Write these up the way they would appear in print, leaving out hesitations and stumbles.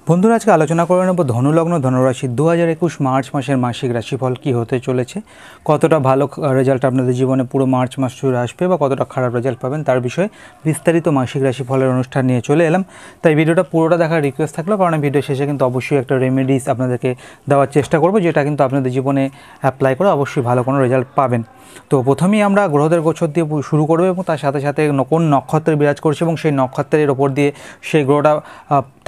বন্ধুরা আজকে আলোচনা করে নেব ধনুলগ্ন ধনুরাশি 2021 মার্চ মাসের মাসিক রাশিফল কী হতে চলেছে, কতটা ভালো রেজাল্ট আপনাদের জীবনে পুরো মার্চ মাস জুড়ে আসবে বা কতটা খারাপ রেজাল্ট পাবেন তার বিষয়ে বিস্তারিত মাসিক রাশিফলের অনুষ্ঠান নিয়ে চলে এলাম। তাই ভিডিওটা পুরোটা দেখার রিকোয়েস্ট থাকলো, কারণ ভিডিও শেষে কিন্তু অবশ্যই একটা রেমেডিস আপনাদেরকে দেওয়ার চেষ্টা করব, যেটা কিন্তু আপনাদের জীবনে অ্যাপ্লাই করে অবশ্যই ভালো কোনো রেজাল্ট পাবেন। তো প্রথমেই আমরা গ্রহদের গোচর দিয়ে শুরু করবো এবং তার সাথে সাথে কোন নক্ষত্রে বিরাজ করছে এবং সেই নক্ষত্রের ওপর দিয়ে সেই গ্রহটা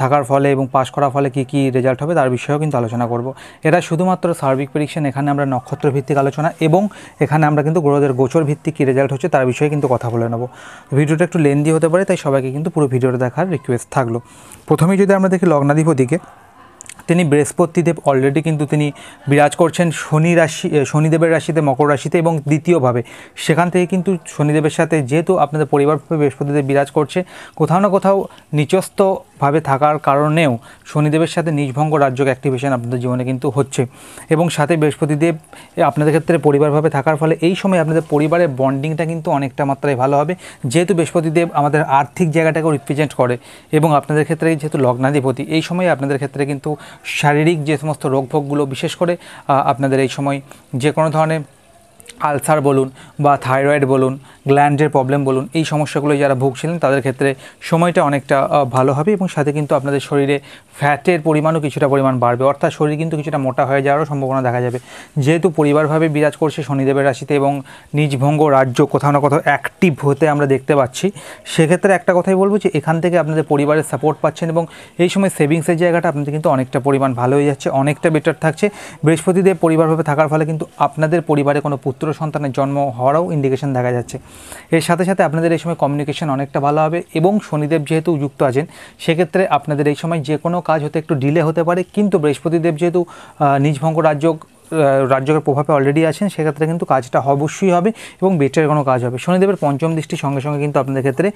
থাকার ফলে এবং পাস করার ফলে কী কী রেজাল্ট হবে তার বিষয়েও কিন্তু আলোচনা করব। এটা শুধুমাত্র সার্বিক প্রেডিকশন, এখানে আমরা নক্ষত্র ভিত্তিক আলোচনা এবং এখানে আমরা কিন্তু গ্রহদের গোচর ভিত্তিক কী রেজাল্ট হচ্ছে তার বিষয়ে কিন্তু কথা বলে নেব। ভিডিওটা একটু লেন্দি হতে পারে, তাই সবাইকে কিন্তু পুরো ভিডিওটা দেখার রিকোয়েস্ট থাকলো। প্রথমেই যদি আমরা দেখি লগ্নাধিপতিকে, তিনি বৃহস্পতিদেব অলরেডি কিন্তু তিনি বিরাজ করছেন শনিদেবের রাশিতে মকর রাশিতে এবং দ্বিতীয়ভাবে সেখান থেকে কিন্তু শনিদেবের সাথে যেহেতু আপনাদের পরিবারভাবে বৃহস্পতিদেব বিরাজ করছে, কোথাও না কোথাও নিচস্থভাবে থাকার কারণেও শনিদেবের সাথে নিজভঙ্গ রাজযোগ অ্যাক্টিভেশন আপনাদের জীবনে কিন্তু হচ্ছে এবং সাথে বৃহস্পতিদেব আপনাদের ক্ষেত্রে পরিবারভাবে থাকার ফলে এই সময় আপনাদের পরিবারের বন্ডিংটা কিন্তু অনেকটা মাত্রায় ভালো হবে, যেহেতু বৃহস্পতিদেব আমাদের আর্থিক জায়গাটাকেও রিপ্রেজেন্ট করে এবং আপনাদের ক্ষেত্রে যেহেতু লগ্নাধিপতি, এই সময় আপনাদের ক্ষেত্রে কিন্তু শারীরিক যে সমস্ত রোগভোগগুলো, বিশেষ করে আপনাদের এই সময় যে কোনো ধরনের আলসার বলুন বা থাইরয়েড বলুন, গ্ল্যান্ডের প্রবলেম বলুন, এই সমস্যাগুলো যারা ভুগছিলেন তাদের ক্ষেত্রে সময়টা অনেকটা ভালো হবে এবং সাথে কিন্তু আপনাদের শরীরে ফ্যাটের পরিমাণও কিছুটা পরিমাণ বাড়বে, অর্থাৎ শরীর কিন্তু কিছুটা মোটা হয়ে যাওয়ারও সম্ভাবনা দেখা যাবে। যেহেতু পরিবারভাবে বিরাজ করছে শনিদেবের রাশিতে এবং নিজভঙ্গ রাজ্য কোথাও না কোথাও অ্যাক্টিভ হতে আমরা দেখতে পাচ্ছি, সেক্ষেত্রে একটা কথাই বলবো যে এখান থেকে আপনাদের পরিবারের সাপোর্ট পাচ্ছেন এবং এই সময় সেভিংসের জায়গাটা আপনাদের কিন্তু অনেকটা পরিমাণ ভালো হয়ে যাচ্ছে, অনেকটা বেটার থাকছে। বৃহস্পতিদেব পরিবারভাবে থাকার ফলে কিন্তু আপনাদের পরিবারে কোনো পুত্র সন্তানের জন্ম হওয়ারও ইন্ডিকেশন দেখা যাচ্ছে। এর সাথে সাথে আপনাদের এই সময় কমিউনিকেশন অনেকটা ভালো হবে এবং শনিদেব যেহেতু যুক্ত আছেন, সেক্ষেত্রে আপনাদের এই সময় যে কোনো কাজ হতে একটু ডিলে হতে পারে, কিন্তু বৃহস্পতিদেব যেহেতু নিজভঙ্গ রাজযোগের প্রভাবে অলরেডি আছেন, সেক্ষেত্রে কিন্তু কাজটা অবশ্যই হবে এবং বেটার কোনো কাজ হবে। শনিদেবের পঞ্চম দৃষ্টির সঙ্গে সঙ্গে কিন্তু আপনাদের ক্ষেত্রে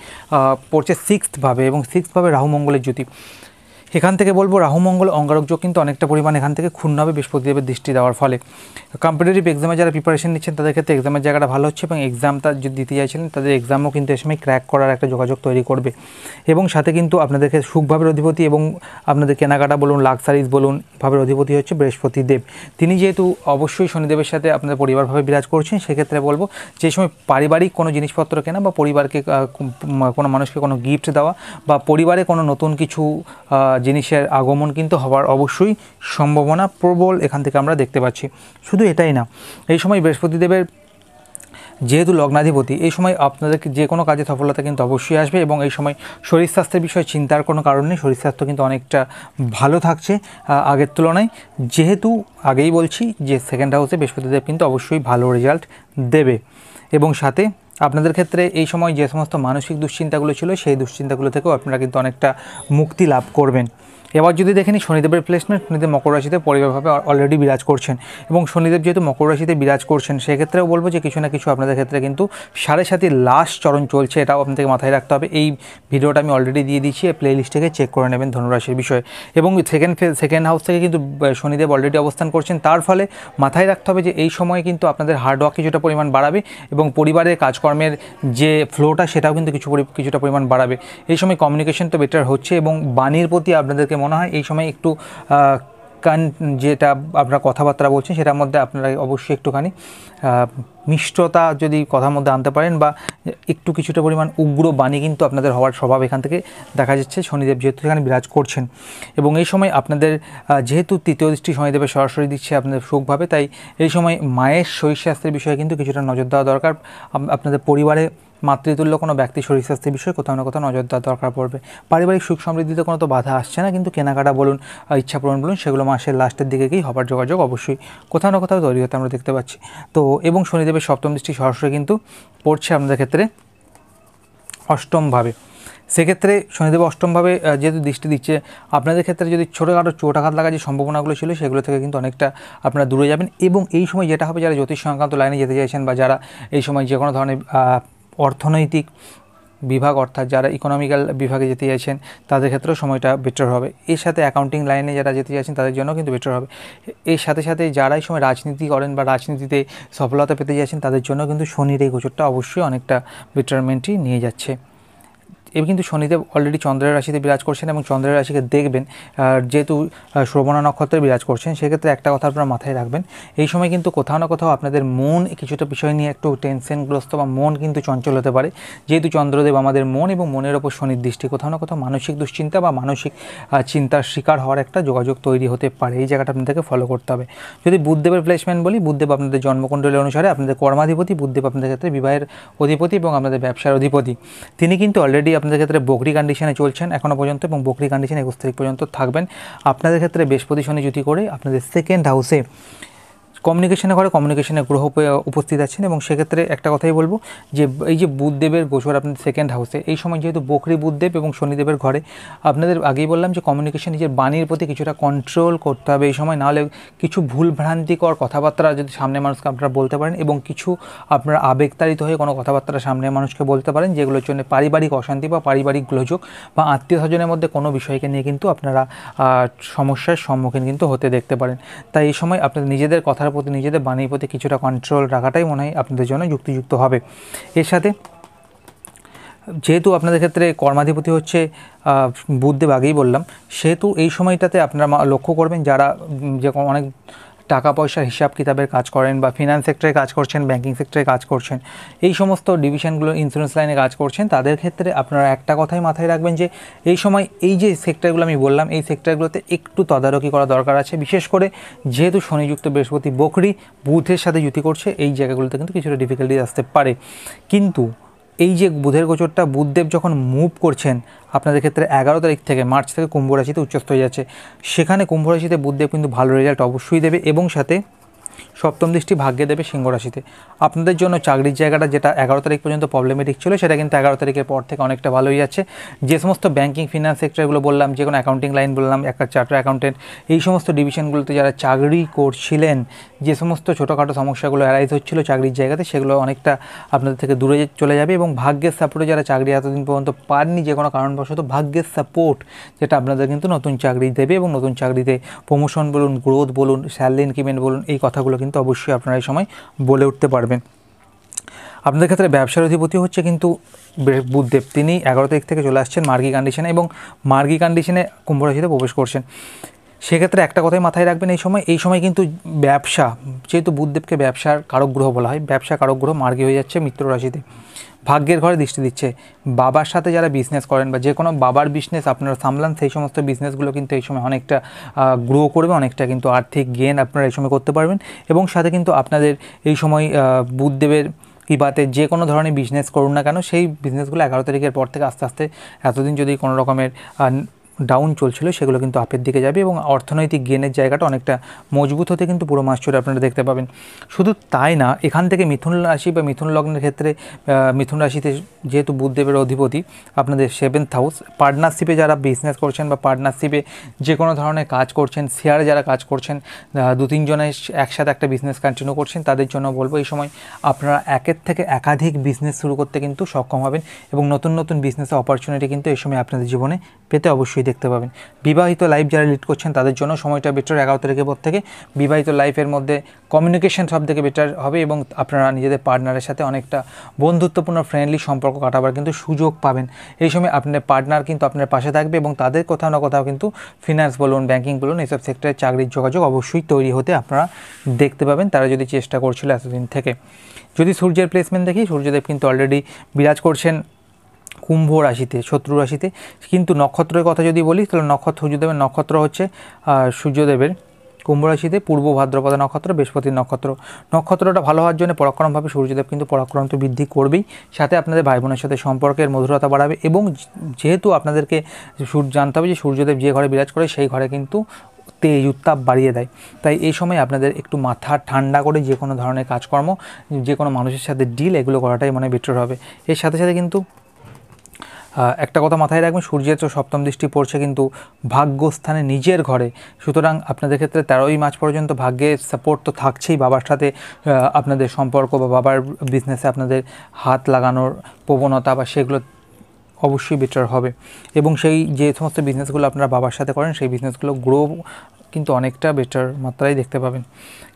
পড়ছে সিক্সথভাবে এবং সিক্সথভাবে রাহু মঙ্গলের জ্যোতি। এখান থেকে বলবো রাহু মঙ্গল অঙ্গারক যোগ কিন্তু অনেকটা পরিমাণ এখান থেকে ক্ষুণ্ণ হবে বৃহস্পতিদেবের দৃষ্টি দেওয়ার ফলে। কম্পিটিটিভ এক্সামে যারা প্রিপারেশন নিচ্ছেন তাদের ক্ষেত্রে এক্সামের জায়গাটা ভালো হচ্ছে এবং এক্সামটা যদি দিতে চাইছিলেন তাদের এক্সামও কিন্তু এই সময় ক্র্যাক করার একটা যোগাযোগ তৈরি করবে এবং সাথে কিন্তু আপনাদেরকে সুখভাবের অধিপতি এবং আপনাদের কেনাকাটা বলুন, লাক্সারিজ বলুন, ভাবের অধিপতি হচ্ছে বৃহস্পতিদেব। তিনি যেহেতু অবশ্যই শনিদেবের সাথে আপনাদের পরিবারভাবে বিরাজ করছেন, সেক্ষেত্রে বলবো যে সময় পারিবারিক কোনো জিনিসপত্র কেনা বা পরিবারকে কোনো মানুষকে কোনো গিফট দেওয়া বা পরিবারে কোনো নতুন কিছু জিনিসের আগমন কিন্তু হওয়ার অবশ্যই সম্ভাবনা প্রবল এখান থেকে আমরা দেখতে পাচ্ছি। শুধু এটাই না, এই সময় বৃহস্পতিদেবের যেহেতু লগ্নাধিপতি, এই সময় আপনাদেরকে যে কোনো কাজে সফলতা কিন্তু অবশ্যই আসবে এবং এই সময় শরীর স্বাস্থ্যের বিষয়ে চিন্তার কোনো কারণ নেই, শরীর স্বাস্থ্য কিন্তু অনেকটা ভালো থাকছে আগের তুলনায়। যেহেতু আগেই বলছি যে সেকেন্ড হাউসে বৃহস্পতিদেব কিন্তু অবশ্যই ভালো রেজাল্ট দেবে এবং সাথে আপনাদের ক্ষেত্রে এই সময় যে সমস্ত মানসিক দুশ্চিন্তাগুলো ছিল সেই দুশ্চিন্তাগুলো থেকেও আপনারা কিন্তু অনেকটা মুক্তি লাভ করবেন। এবার যদি দেখেন শনিদেবের প্লেসমেন্ট, শনিদেব মকর রাশিতে পরিবারভাবে অলরেডি বিরাজ করছেন এবং শনিদেব যেহেতু মকর রাশিতে বিরাজ করছেন, সেক্ষেত্রেও বলবো যে কিছু না কিছু আপনাদের ক্ষেত্রে কিন্তু 7.5 লাস্ট চরণ চলছে, এটাও আপনাদেরকে মাথায় রাখতে হবে। এই ভিডিওটা আমি অলরেডি দিয়ে দিচ্ছি, এই প্লেলিস্ট থেকে চেক করে নেবেন ধনুরাশির বিষয়ে। এবং সেকেন্ড হাউস থেকে কিন্তু শনিদেব অলরেডি অবস্থান করছেন, তার ফলে মাথায় রাখতে হবে যে এই সময় কিন্তু আপনাদের হার্ডওয়ার্ক কিছুটা পরিমাণ বাড়াবে এবং পরিবারের কাজকর্মের যে ফ্লোটা সেটাও কিন্তু কিছুটা পরিমাণ বাড়াবে। এই সময় কমিউনিকেশন তো বেটার হচ্ছে এবং বাণীর প্রতি আপনাদেরকে মনে হয় এই সময় একটু যেটা আপনারা কথাবার্তা বলছেন সেটার মধ্যে আপনারা অবশ্যই একটুখানি মিষ্টতা যদি কথার মধ্যে আনতে পারেন বা একটু কিছুটা পরিমাণ উগ্র বাণী কিন্তু আপনাদের হওয়ার স্বভাব এখান থেকে দেখা যাচ্ছে, শনিদেব যেহেতু এখানে বিরাজ করছেন। এবং এই সময় আপনাদের যেহেতু তৃতীয় দৃষ্টি শনিদেবের সরাসরি দিচ্ছে আপনাদের সুখভাবে, তাই এই সময় মায়ের শরীর স্বাস্থ্যের বিষয়ে কিন্তু কিছুটা নজর দেওয়া দরকার। আপনাদের পরিবারে মাতৃতুল্য কোনো ব্যক্তি শরীর স্বাস্থ্যের বিষয়ে কোথাও না কোথাও নজর দেওয়া দরকার পড়বে। পারিবারিক সুখ সমৃদ্ধিতে কোনো তো বাধা আসছে না, কিন্তু কেনাকাটা বলুন, ইচ্ছা পূরণ বলুন, সেগুলো মাসের লাস্টের দিকে গিয়ে হবার যোগাযোগ অবশ্যই কোথাও না কোথাও তৈরি হতে আমরা দেখতে পাচ্ছি। তো এবং শনিদেবের সপ্তম দৃষ্টি সরাসরি কিন্তু পড়ছে আপনাদের ক্ষেত্রে অষ্টমভাবে। সেক্ষেত্রে শনিদেব অষ্টমভাবে যেহেতু দৃষ্টি দিচ্ছে, আপনাদের ক্ষেত্রে যদি ছোটোখাটো চোটাঘাত লাগার যে সম্ভাবনাগুলো ছিল সেগুলো থেকে কিন্তু অনেকটা আপনারা দূরে যাবেন। এবং এই সময় যেটা হবে, যারা জ্যোতিষ সংক্রান্ত লাইনে যেতে চাইছেন বা যারা এই সময় যে কোনো ধরনের অর্থনৈতিক বিভাগ অর্থাৎ যারা ইকোনমিক্যাল বিভাগে যেতে চাইছেন তাদের ক্ষেত্রেও সময়টা বেটার হবে। এর সাথে অ্যাকাউন্টিং লাইনে যারা যেতে চাইছেন তাদের জন্য কিন্তু বেটার হবে। এর সাথে সাথে যারা এই সময় রাজনীতি করেন বা রাজনীতিতে সফলতা পেতে চাইছেন তাদের জন্য কিন্তু শনির এই গোচরটা অবশ্যই অনেকটা বেটারমেন্টই নিয়ে যাচ্ছে। এবার কিন্তু শনিদেব অলরেডি চন্দ্রের রাশিতে বিরাজ করছেন এবং চন্দ্রের রাশিকে দেখবেন, যেহেতু শ্রবণা নক্ষত্রে বিরাজ করছেন, সেক্ষেত্রে একটা কথা আপনারা মাথায় রাখবেন, এই সময় কিন্তু কোথাও না কোথাও আপনাদের মন কিছুটা বিষয় নিয়ে একটু টেনশনগ্রস্ত বা মন কিন্তু চঞ্চল হতে পারে, যেহেতু চন্দ্রদেব আমাদের মন এবং মনের ওপর শনির দৃষ্টি, কোথাও না কোথাও মানসিক দুশ্চিন্তা বা মানসিক চিন্তার শিকার হওয়ার একটা যোগাযোগ তৈরি হতে পারে। এই জায়গাটা আপনাদেরকে ফলো করতে হবে। যদি বুধদেবের প্লেসমেন্ট বলি, বুধদেব আপনাদের জন্মকুণ্ডলী অনুসারে আপনাদের কর্মাধিপতি, বুধদেব আপনাদের ক্ষেত্রে বিবাহের অধিপতি এবং আপনাদের ব্যবসার অধিপতি। তিনি কিন্তু অলরেডি আপনাদের ক্ষেত্রে বকরি কন্ডিশনে চলছেন এখনও পর্যন্ত এবং বকরি কন্ডিশনে 21 তারিখ পর্যন্ত থাকবেন। আপনাদের ক্ষেত্রে বৃহস্পতি শনি জুতি করে আপনাদের সেকেন্ড হাউসে কমিউনিকেশনে ঘরে কমিউনিকেশনে গ্রহ উপস্থিত আছেন এবং সেক্ষেত্রে একটা কথাই বলবো যে এই যে বুধদেবের গোচর আপনাদের সেকেন্ড হাউসে, এই সময় যেহেতু বকরি বুধদেব এবং শনিদেবের ঘরে, আপনাদের আগেই বললাম যে কমিউনিকেশন, নিজের বাণীর প্রতি কিছুটা কন্ট্রোল করতে হবে এই সময়, নাহলে কিছু ভুলভ্রান্তিকর কথাবার্তা যদি সামনে মানুষকে আপনারা বলতে পারেন এবং কিছু আপনারা আবেগতাড়িত হয়ে কোনো কথাবার্তা সামনে মানুষকে বলতে পারেন যেগুলোর জন্য পারিবারিক অশান্তি বা পারিবারিক গোলযোগ বা আত্মীয় স্বজনের মধ্যে কোনো বিষয়কে নিয়ে কিন্তু আপনারা সমস্যার সম্মুখীন কিন্তু হতে দেখতে পারেন। তাই এই সময় আপনাদের নিজেদের কথার প্রতি, নিজেদের বাণীর প্রতি কিছুটা কন্ট্রোল রাখাটাই মনে হয় আপনাদের জন্য যুক্তিযুক্ত হবে। এর সাথে যেহেতু আপনাদের ক্ষেত্রে কর্মাধিপতি হচ্ছে বুধদেব, আগেই বললাম, সেহেতু এই সময়টাতে আপনারা লক্ষ্য করবেন যারা যে অনেক টাকা পয়সার হিসাব কিতাবের কাজ করেন বা ফিনান্স সেক্টরে কাজ করছেন, ব্যাংকিং সেক্টরে কাজ করছেন, এই সমস্ত ডিভিশনগুলো, ইন্স্যুরেন্স লাইনে কাজ করছেন, তাদের ক্ষেত্রে আপনারা একটা কথাই মাথায় রাখবেন যে এই সময় এই যে সেক্টরগুলো আমি বললাম, এই সেক্টরগুলোতে একটু তদারকি করা দরকার আছে। বিশেষ করে যেহেতু শনিযুক্ত বৃহস্পতি বকরি বুধের সাথে যুতি করছে, এই জায়গাগুলোতে কিন্তু কিছুটা ডিফিকাল্টিজ আসতে পারে। কিন্তু এই যে বুধের গোচরটা, বুধদেব যখন মুভ করছেন আপনাদের ক্ষেত্রে 11 তারিখ থেকে, মার্চ থেকে কুম্ভ রাশিতে উচ্চস্থ হয়ে যাচ্ছে, সেখানে কুম্ভ রাশিতে বুধদেব কিন্তু ভালো রেজাল্ট অবশ্যই দেবে এবং সাথে সপ্তম দৃষ্টি ভাগ্যে দেবে সিংহ রাশিতে। আপনাদের জন্য চাকরির জায়গাটা যেটা 11 তারিখ পর্যন্ত প্রবলেমেটিক ছিল, সেটা কিন্তু 11 তারিখের পর থেকে অনেকটা ভালো হয়ে যাচ্ছে। যে সমস্ত ব্যাংকিং ফিনান্স সেক্টরগুলো বললাম, যে কোনো অ্যাকাউন্টিং লাইন বললাম, একটা চার্টার অ্যাকাউন্টেন্ট, এই সমস্ত ডিভিশনগুলোতে যারা চাকরি করছিলেন, যে সমস্ত ছোটোখাটো সমস্যাগুলো অ্যারাইজ হচ্ছিল চাকরির জায়গাতে, সেগুলো অনেকটা আপনাদের থেকে দূরে চলে যাবে এবং ভাগ্যের সাপোর্টে যারা চাকরি এতদিন পর্যন্ত পাননি যে কোনো কারণবশত, ভাগ্যের সাপোর্ট যেটা আপনাদের কিন্তু নতুন চাকরি দেবে এবং নতুন চাকরিতে প্রমোশন বলুন, গ্রোথ বলুন, স্যালারি ইনক্রিমেন্ট বলুন, এই কথাগুলো কিন্তু অবশ্যই আপনারা এই সময় বলে উঠতে পারবেন। আপনাদের ক্ষেত্রে ব্যবসার অধিপতি হচ্ছে কিন্তু বুধদেব, তিনি 11 তারিখ থেকে চলে আসছেন মার্গী কন্ডিশনে এবং মার্গী কন্ডিশনে কুম্ভ রাশিতে প্রবেশ করছেন। সেক্ষেত্রে একটা কথাই মাথায় রাখবেন, এই সময় কিন্তু ব্যবসা, যেহেতু বুধদেবকে ব্যবসার কারক গ্রহ বলা হয়, ব্যবসা কারক গ্রহ মার্গী হয়ে যাচ্ছে মিত্র রাশিতে, ভাগ্যের ঘরে দৃষ্টি দিচ্ছে। বাবার সাথে যারা বিজনেস করেন বা যে কোনো বাবার বিজনেস আপনারা সামলান, সেই সমস্ত বিজনেসগুলো কিন্তু এই সময় অনেকটা গ্রো করবে, অনেকটা কিন্তু আর্থিক গেন আপনারা এই সময় করতে পারবেন এবং সাথে কিন্তু আপনাদের এই সময় বুধদেবের কৃপাতে যে কোনো ধরনের বিজনেস করুন না কেন, সেই বিজনেসগুলো 11 তারিখের পর থেকে আস্তে আস্তে, এতদিন যদি কোনো রকমের ডাউন চলছিল সেগুলো কিন্তু আপের দিকে যাবে এবং অর্থনৈতিক গেনের জায়গাটা অনেকটা মজবুত হতে কিন্তু পুরো মাস জুড়ে আপনারা দেখতে পাবেন। শুধু তাই না, এখান থেকে মিথুন রাশি বা মিথুন লগ্নের ক্ষেত্রে, মিথুন রাশিতে যেহেতু বুধদেবের অধিপতি আপনাদের 7th হাউস, পার্টনারশিপে যারা বিজনেস করছেন বা পার্টনারশিপে যে কোনো ধরনের কাজ করছেন, শেয়ারে যারা কাজ করছেন, 2-3 জনে একসাথে একটা বিজনেস কন্টিনিউ করছেন, তাদের জন্য বলবো এই সময় আপনারা একের থেকে একাধিক বিজনেস শুরু করতে কিন্তু সক্ষম হবেন এবং নতুন নতুন বিজনেসের অপরচুনিটি কিন্তু এই সময় আপনাদের জীবনে পেতে অবশ্যই দেখতে পাবেন। বিবাহিত লাইফ যারা লিড করছেন তাদের জন্য সময়টা বেটার, 11 তারিখের পর থেকে বিবাহিত লাইফের মধ্যে কমিউনিকেশন সব থেকে বেটার হবে এবং আপনারা নিজেদের পার্টনারের সাথে অনেকটা বন্ধুত্বপূর্ণ ফ্রেন্ডলি সম্পর্ক কাটাবার কিন্তু সুযোগ পাবেন। এই সময় আপনার পার্টনার কিন্তু আপনার পাশে থাকবে এবং তাদের কোথাও না কোথাও কিন্তু ফিনান্স বলুন, ব্যাংকিং বলুন, এইসব সেক্টরে চাকরির যোগাযোগ অবশ্যই তৈরি হতে আপনারা দেখতে পাবেন, তারা যদি চেষ্টা করছিল এতদিন থেকে। যদি সূর্যের প্লেসমেন্ট দেখি, সূর্যদেব কিন্তু অলরেডি বিরাজ করছেন কুম্ভ রাশিতে, শত্রু রাশিতে, কিন্তু নক্ষত্রের কথা যদি বলি তাহলে সূর্যদেবের নক্ষত্র হচ্ছে সূর্যদেবের কুম্ভ রাশিতে পূর্ব ভাদ্রপদ নক্ষত্র, বৃহস্পতির নক্ষত্রটা ভালো হওয়ার জন্য পরাক্রমভাবে সূর্যদেব কিন্তু পরাক্রম তো বৃদ্ধি করবেই, সাথে আপনাদের ভাই বোনের সাথে সম্পর্কের মধুরতা বাড়াবে এবং যেহেতু আপনাদেরকে জানতে হবে যে সূর্যদেব যে ঘরে বিরাজ করে সেই ঘরে কিন্তু তেজ উত্তাপ বাড়িয়ে দেয়, তাই এই সময় আপনাদের একটু মাথা ঠান্ডা করে যে কোনো ধরনের কাজকর্ম, যে কোনো মানুষের সাথে ডিল, এগুলো করাটাই মনে বেটার হবে। এর সাথে সাথে কিন্তু একটা কথা মাথায় রাখবেন, সূর্যের তো সপ্তম দৃষ্টি পড়ছে কিন্তু ভাগ্যস্থানে নিজের ঘরে, সুতরাং আপনাদের ক্ষেত্রে 13ই মার্চ পর্যন্ত ভাগ্যের সাপোর্ট তো থাকছেই, বাবার সাথে আপনাদের সম্পর্ক বা বাবার বিজনেসে আপনাদের হাত লাগানোর প্রবণতা বা সেগুলো অবশ্যই বেটার হবে এবং সেই যে সমস্ত বিজনেসগুলো আপনারা বাবার সাথে করেন সেই বিজনেসগুলো গ্রো কিন্তু অনেকটা বেটার মাত্রায় দেখতে পাবেন।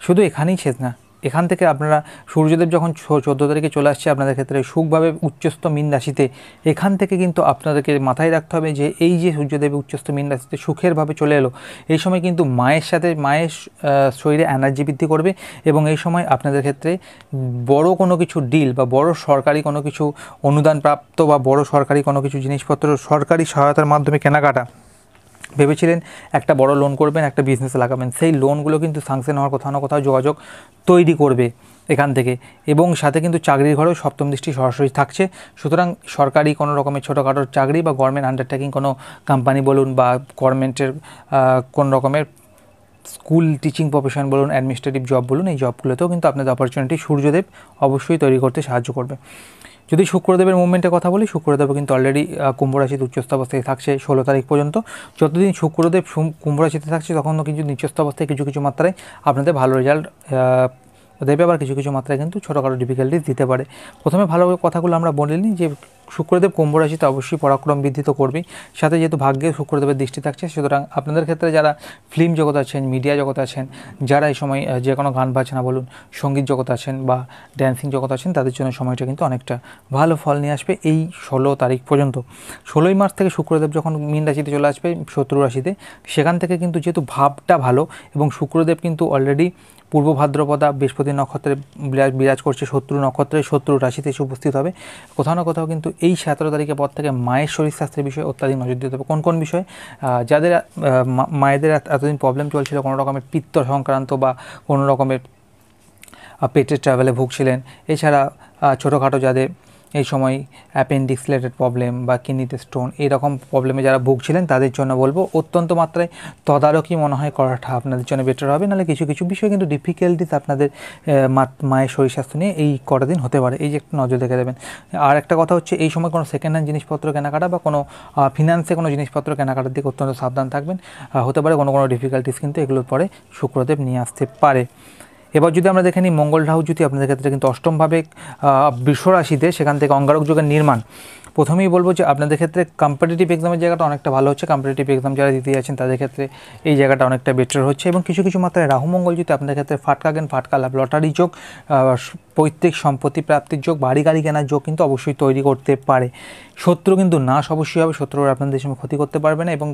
শুধু এখানেই শেষ না, এখান থেকে আপনারা সূর্যদেব যখন 14 তারিখে চলে আসছে আপনাদের ক্ষেত্রে সুখভাবে উচ্চস্থ মীন রাশিতে, এখান থেকে কিন্তু আপনাদেরকে মাথায় রাখতে হবে যে এই যে সূর্যদেব উচ্চস্থ মীন রাশিতে সুখেরভাবে চলে এলো, এই সময় কিন্তু মায়ের শরীরে এনার্জি বৃদ্ধি করবে এবং এই সময় আপনাদের ক্ষেত্রে বড় কোনো কিছু ডিল বা বড় সরকারি কোনো কিছু অনুদান প্রাপ্ত বা বড় সরকারি কোনো কিছু জিনিসপত্র সরকারি সহায়তার মাধ্যমে কেনাকাটা, ভেবেছিলেন একটা বড় লোন করবেন, একটা বিজনেসে লাগাবেন, সেই লোনগুলো কিন্তু স্যাংশন হওয়ার কোথাও না কোথাও যোগাযোগ তৈরি করবে এখান থেকে। এবং সাথে কিন্তু চাকরির ঘরেও সপ্তম দৃষ্টি সরাসরি থাকছে। সুতরাং সরকারি কোনো রকমের ছোটোখাটো চাকরি বা গভর্নমেন্ট আন্ডারটেকিং কোনো কোম্পানি বলুন বা গভর্নমেন্টের কোনো রকমের স্কুল টিচিং প্রফেশন বলুন, অ্যাডমিনিস্ট্রেটিভ জব বলুন, এই জবগুলোতেও কিন্তু আপনাদের অপরচুনিটি সূর্যদেব অবশ্যই তৈরি করতে সাহায্য করবে। যদি শুক্রদেবের মুভমেন্টের কথা বলি, শুক্রদেব কিন্তু অলরেডি কুম্ভ রাশিতে উচ্চস্থ অবস্থায় থাকছে 16 তারিখ পর্যন্ত। যতদিন শুক্রদেব কুম্ভ রাশিতে থাকছে তখনও কিন্তু নিচস্থ অবস্থায় কিছু মাত্রায় আপনাদের ভালো রেজাল্ট দেবে, আবার কিছু মাত্রায় কিন্তু ছোটোখাটো ডিফিকাল্টিস দিতে পারে। প্রথমে ভালো কথাগুলো আমরা বলিনি যে শুক্রদেব কুম্ভ রাশিতে অবশ্যই পরাক্রম বৃদ্ধি তো করবেই, সাথে যেহেতু ভাগ্যে শুক্রদেবের দৃষ্টি থাকছে, সুতরাং আপনাদের ক্ষেত্রে যারা ফিল্ম জগৎ আছেন, মিডিয়া জগৎ আছেন, যারা এই সময় যে কোনো গান বাজনা বলুন, সঙ্গীত জগৎ আছেন বা ড্যান্সিং জগৎ আছেন, তাদের জন্য সময়টা কিন্তু অনেকটা ভালো ফল নিয়ে আসবে এই 16 তারিখ পর্যন্ত। 16ই মার্চ থেকে শুক্রদেব যখন মীন রাশিতে চলে আসবে শত্রু রাশিতে, সেখান থেকে কিন্তু যেহেতু ভাবটা ভালো এবং শুক্রদেব কিন্তু অলরেডি পূর্ব ভাদ্রপদা বৃহস্পতি নক্ষত্রে বিরাজ করছে, শত্রু নক্ষত্রে শত্রু রাশিতে এসে উপস্থিত হবে। কোথাও না কোথাও কিন্তু এই 17 তারিখের পর থেকে মায়ের শরীর স্বাস্থ্যের বিষয়ে অত্যাধিক নজর দিতে হবে। কোন বিষয়ে? যাদের মায়েদের এতদিন প্রবলেম চলছিল, কোনো রকমের পিত্ত সংক্রান্ত বা কোনো রকমের পেটের ট্রাভেলে ভুগছিলেন, এছাড়া ছোটোখাটো যাদের এই সময় অ্যাপেন্ডিক্স রিলেটেড প্রবলেম বা কিডনিতে স্টোন, এইরকম প্রবলেমে যারা ভুগছিলেন তাদের জন্য বলবো অত্যন্ত মাত্রায় তদারকি মনে হয় করাটা আপনাদের জন্য বেটার হবে। নাহলে কিছু বিষয়ে কিন্তু ডিফিকাল্টিস আপনাদের মায়ের শরীর স্বাস্থ্য নিয়ে এই কটা দিন হতে পারে, এই যে একটু নজর দেখে দেবেন। আর একটা কথা হচ্ছে, এই সময় কোনো সেকেন্ড হ্যান্ড জিনিসপত্র কেনাকাটা বা কোনো ফিনান্সে কোনো জিনিসপত্র কেনাকাটার দিকে অত্যন্ত সাবধান থাকবেন। হতে পারে কোনো ডিফিকাল্টিস কিন্তু এগুলোর পরে শুক্রদেব নিয়ে আসতে পারে। এবার যদি আমরা দেখে নিই মঙ্গল রাহু জ্যোতি আপনাদের ক্ষেত্রে কিন্তু অষ্টমভাবে বৃষ রাশিতে, সেখান থেকে অঙ্গারক যোগের নির্মাণ। প্রথমেই বলবো যে আপনাদের ক্ষেত্রে কম্পিটিটিভ এক্সামের জায়গাটা অনেকটা ভালো হচ্ছে, কম্পিটিটিভ এক্সাম যারা দিতে যাচ্ছেন তাদের ক্ষেত্রে এই জায়গাটা অনেকটা বেটার হচ্ছে। এবং কিছু মাত্রায় রাহু মঙ্গল জ্যোতি আপনাদের ক্ষেত্রে ফাটকা জ্ঞান, ফাটকা লাভ, লটারি যোগ, পৈতৃক সম্পত্তি প্রাপ্তির যোগ, বাড়ি গাড়ি কেনার যোগ কিন্তু অবশ্যই তৈরি করতে পারে। শত্রু কিন্তু নাশ অবশ্যই হবে, শত্রুরা আপনাদের সময় ক্ষতি করতে পারবে না এবং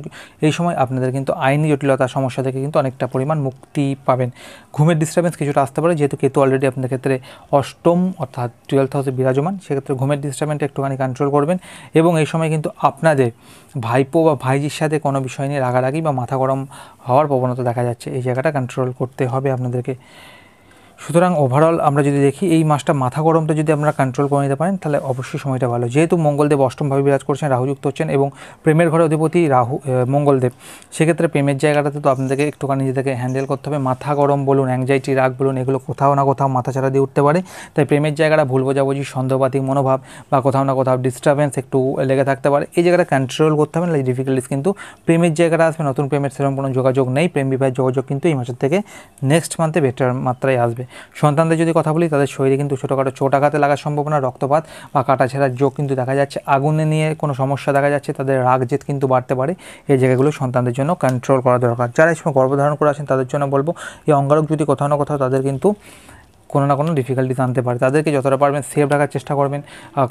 এই সময় আপনাদের কিন্তু আইনি জটিলতার সমস্যা থেকে কিন্তু অনেকটা পরিমাণ মুক্তি পাবেন। ঘুমের ডিস্টার্বেন্স কিছুটা আসতে পারে, যেহেতু কেতু অলরেডি আপনাদের ক্ষেত্রে অষ্টম অর্থাৎ 12th হাউসে বিরাজমান, সেক্ষেত্রে ঘুমের ডিস্টার্বেন্সটা একটুখানি কন্ট্রোল করবেন। এবং এই সময় কিন্তু আপনাদের ভাইপো বা ভাইজির সাথে কোনো বিষয় নিয়ে রাগারাগি বা মাথা গরম হওয়ার প্রবণতা দেখা যাচ্ছে, এই জায়গাটা কন্ট্রোল করতে হবে আপনাদেরকে। সুতরাং ওভারঅল আমরা যদি দেখি এই মাসটা মাথা গরমটা যদি আপনারা কন্ট্রোল করে নিতে পারেন তাহলে অবশ্যই সময়টা ভালো। যেহেতু মঙ্গলদেব অষ্টমভাবে বিরাজ করছেন, রাহুযুক্ত হচ্ছেন এবং প্রেমের ঘরে অধিপতি মঙ্গলদেব, সেক্ষেত্রে প্রেমের জায়গাটাতে তো আপনাদেরকে একটুখানি নিজেদেরকে হ্যান্ডেল করতে হবে। মাথা গরম বলুন, অ্যাংজাইটি, রাগ বলুন, এগুলো কোথাও না কোথাও মাথা ছাড়া দিয়ে উঠতে পারে। তাই প্রেমের জায়গাটা ভুল বোঝাবুঝি, সন্দেহবাদী মনোভাব বা কোথাও না কোথাও ডিস্টার্বেন্স একটু লেগে থাকতে পারে, এই জায়গাটা কন্ট্রোল করতে হবে। নাহলে ডিফিকাল্টিস কিন্তু প্রেমের জায়গাটা আসবে। নতুন প্রেমের সেরকম কোনো যোগাযোগ নেই, প্রেম বিবাহের যোগাযোগ কিন্তু এই মাসের থেকে নেক্সট মান্থে বেটার মাত্রায় আসবে। সন্তানদের যদি কথা বলি, তাদের শরীরে কিন্তু ছোটোখাটো চোট আঘাতে লাগার সম্ভাবনা, রক্তপাত বা কাটা ছেঁড়ার যোগ কিন্তু দেখা যাচ্ছে। আগুনে নিয়ে কোনো সমস্যা দেখা যাচ্ছে, তাদের রাগ জেদ কিন্তু বাড়তে পারে। এই জায়গাগুলো সন্তানদের জন্য কন্ট্রোল করা দরকার। যারা এই সময় গর্ভধারণ করে আছেন তাদের জন্য বলবো, এই অঙ্গারক যদি কোথাও না কোথাও তাদের কিন্তু কোনো না কোনো ডিফিকাল্টিস আনতে পারে, তাদেরকে যতটা পারবেন সেফ রাখার চেষ্টা করবেন।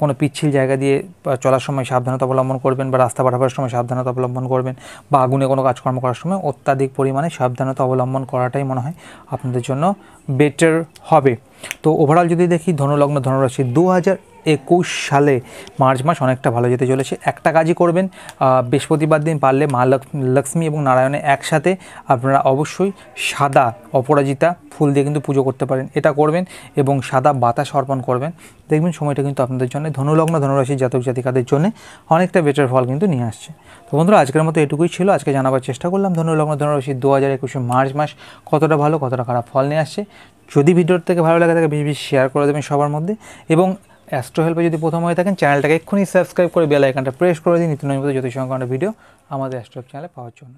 কোনো পিচ্ছিল জায়গা দিয়ে চলার সময় সাবধানতা অবলম্বন করবেন, বা রাস্তা পারাবার সময় সাবধানতা অবলম্বন করবেন, বা আগুনে কোনো কাজকর্ম করার সময় অত্যাধিক পরিমাণে সাবধানতা অবলম্বন করাটাই মনে হয় আপনাদের জন্য বেটার হবে। তো ওভারঅল যদি দেখি ধনুলগ্ন ধনুরাশি 2021 সালে মার্চ মাস অনেকটা ভালো যেতে চলেছে। একটা কাজই করবেন, বৃহস্পতিবার দিন পারলে মা লক্ষ্মী এবং নারায়ণে একসাথে আপনারা অবশ্যই সাদা অপরাজিতা ফুল দিয়ে কিন্তু পুজো করতে পারেন, এটা করবেন এবং সাদা বাতাস অর্পণ করবেন। দেখবেন সময়টা কিন্তু আপনাদের জন্য ধনুলগ্ন ধনুরাশির জাতক জাতিকাদের জন্য অনেকটা বেটার ফল কিন্তু নিয়ে আসছে। তো বন্ধুরা, আজকের মতো এটুকুই ছিল। আজকে জানাবার চেষ্টা করলাম ধনুলগ্ন ধনুরাশি 2021 মার্চ মাস কতটা ভালো কতটা খারাপ ফল নিয়ে আসছে। যদি ভিডিওর থেকে ভালো লাগে তাকে বেশি বেশি শেয়ার করে দেবেন সবার মধ্যে, এবং অ্যাস্ট্রো হেল্পে যদি প্রথম হয়ে থাকেন চ্যানেলটাকে এক্ষুনি সাবস্ক্রাইব করে বেল আইকনটা প্রেস করে দিন নিত্য নৈমিত জ্যোতিষ সংক্রান্ত ভিডিও আমাদের অ্যাস্ট্রো চ্যানেলে পাওয়ার জন্য।